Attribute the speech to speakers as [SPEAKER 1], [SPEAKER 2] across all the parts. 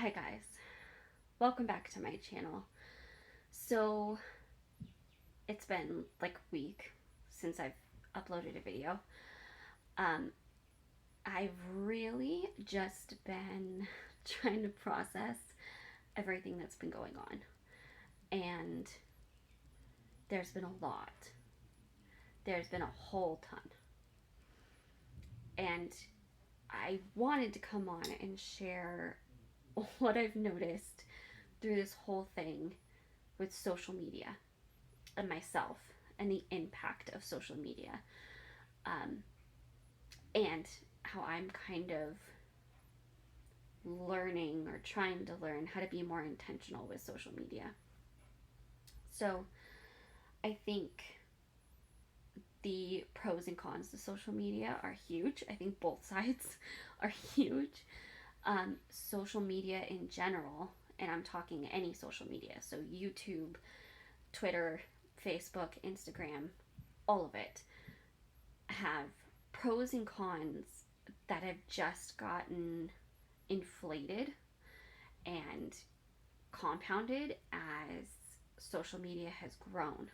[SPEAKER 1] Hi guys, welcome back to my channel. So it's been like a week since I've uploaded a video. Um, I've really just been trying to process everything that's been going on, and there's been a lot. There's been a whole ton, and I wanted to come on and share what I've noticed through this whole thing with social media and myself and the impact of social media, um, and how I'm kind of learning or trying to learn how to be more intentional with social media. So I think the pros and cons of social media are huge. I think both sides are huge. Social media in general, and I'm talking any social media, so YouTube, Twitter, Facebook, Instagram, all of it, have pros and cons that have just gotten inflated and compounded as social media has grown.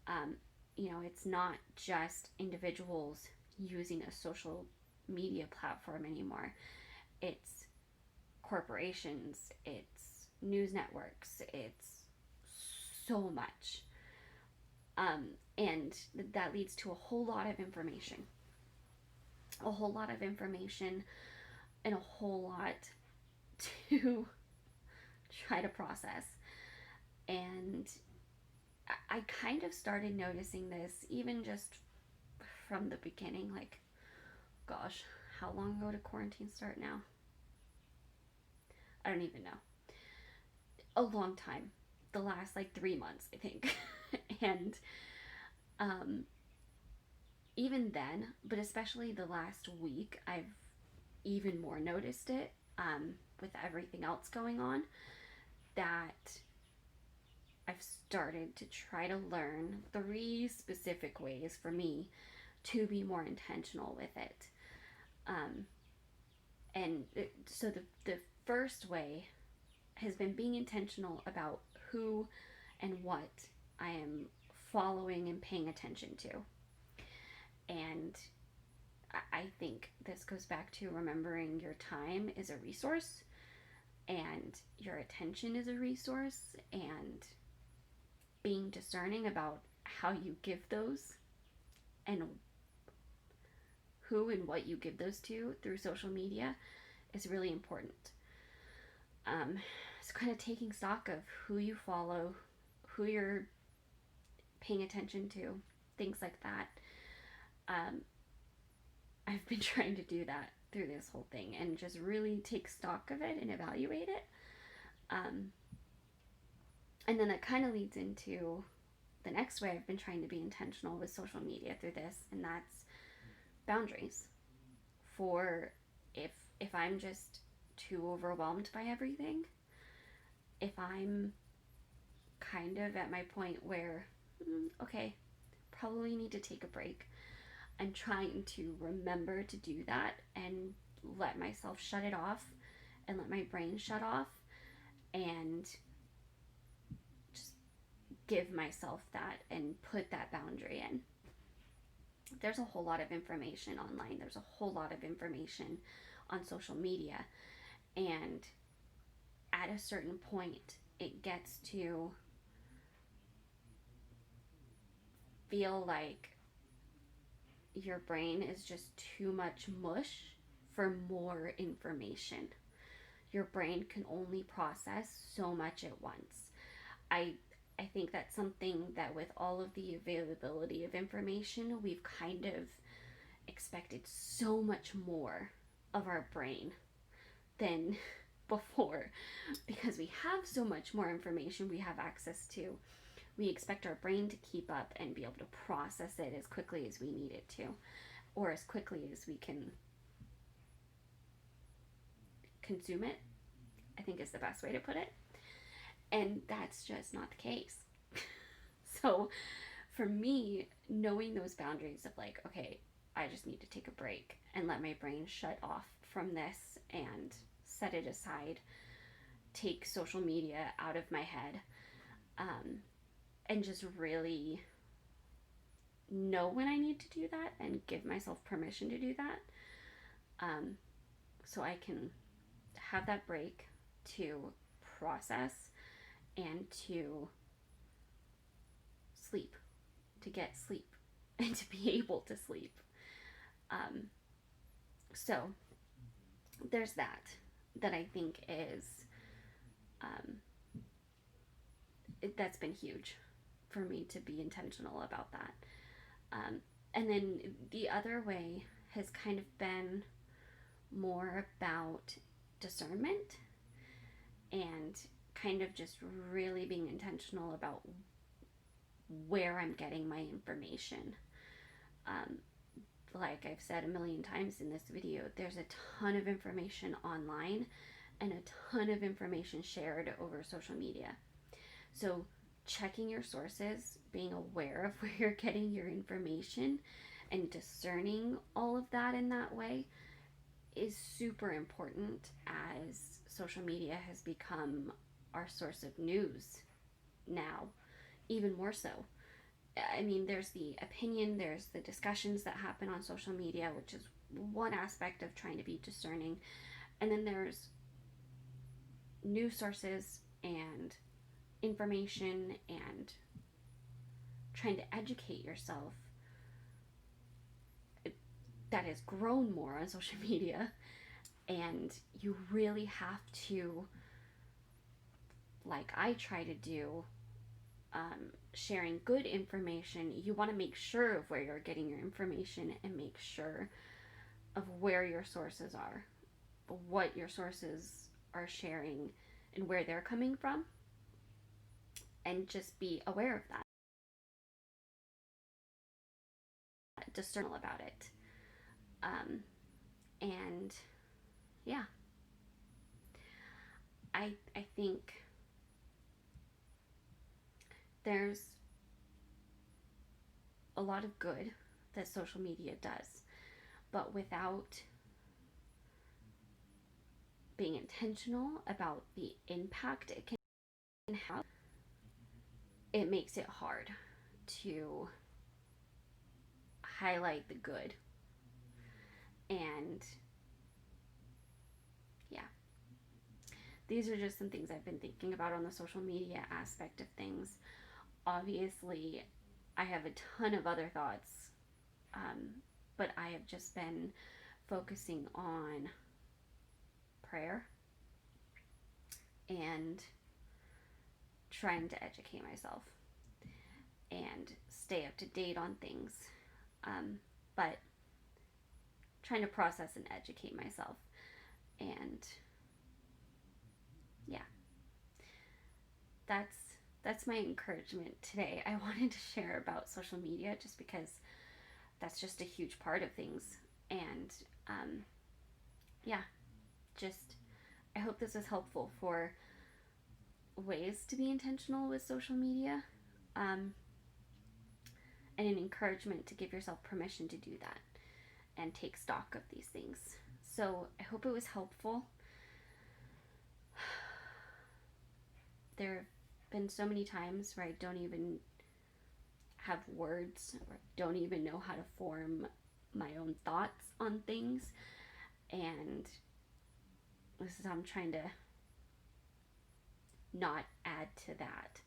[SPEAKER 1] Um, it's not just individuals using a social media platform anymore. It's corporations, it's news networks, it's so much. And that leads to a whole lot of information. A whole lot of information and a whole lot to try to process. And I kind of started noticing this even just from the beginning. Like, gosh, how long ago did quarantine start now? I don't even know. A long time. The last like 3 months, I think. And um, even then, but especially the last week, I've even more noticed it, with everything else going on, that I've started to try to learn 3 specific ways for me to be more intentional with it. Um, so the first way has been being intentional about who and what I am following and paying attention to. And I think this goes back to remembering your time is a resource and your attention is a resource, and being discerning about how you give those and who and what you give those to through social media is really important. So kind of taking stock of who you follow, who you're paying attention to, things like that. Um, I've been trying to do that through this whole thing and just really take stock of it and evaluate it. Um, and then that kind of leads into the next way I've been trying to be intentional with social media through this, and that's boundaries. For if I'm just too overwhelmed by everything, if I'm kind of at my point where, okay, probably need to take a break, I'm trying to remember to do that and let myself shut it off and let my brain shut off and just give myself that and put that boundary in. There's a whole lot of information online. There's a whole lot of information on social media. And at a certain point, it gets to feel like your brain is just too much mush for more information. Your brain can only process so much at once. I I think that's something that with all of the availability of information, we've kind of expected so much more of our brain than before, because we have so much more information we have access to. We expect our brain to keep up and be able to process it as quickly as we need it to, or as quickly as we can consume it, I think is the best way to put it. And that's just not the case. So for me, knowing those boundaries of like, okay, I just need to take a break and let my brain shut off from this and set it aside take social media out of my head, and just really know when I need to do that and give myself permission to do that, so I can have that break to process and to sleep, to get sleep, and to be able to sleep. So there's that I think is, that's been huge for me, to be intentional about that. And then the other way has kind of been more about discernment and kind of just really being intentional about where I'm getting my information. Like I've said a million times in this video, there's a ton of information online and a ton of information shared over social media. So checking your sources, being aware of where you're getting your information, and discerning all of that in that way is super important, as social media has become our source of news now, even more so. I mean, there's the opinion, there's the discussions that happen on social media, which is one aspect of trying to be discerning. And then there's news sources and information and trying to educate yourself that has grown more on social media. And you really have to, like I try to do, sharing good information, you want to make sure of where you're getting your information and make sure of where your sources are, what your sources are sharing, and where they're coming from, and just be aware of that. Discernible about it. And yeah, I think there's a lot of good that social media does, but without being intentional about the impact it can have, it makes it hard to highlight the good. And yeah, these are just some things I've been thinking about on the social media aspect of things. Obviously, I have a ton of other thoughts, but I have just been focusing on prayer and trying to educate myself and stay up to date on things, but trying to process and educate myself. And yeah, that's my encouragement today. I wanted to share about social media just because that's just a huge part of things. And yeah, just I hope this is helpful for ways to be intentional with social media, and an encouragement to give yourself permission to do that and take stock of these things. So I hope it was helpful. There have been so many times where I don't even have words or don't even know how to form my own thoughts on things, and this is how I'm trying to not add to that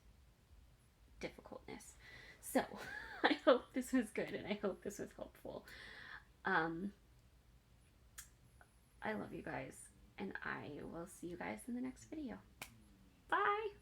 [SPEAKER 1] difficultness. So I hope this was good and I hope this was helpful. I love you guys, and I will see you guys in the next video. Bye!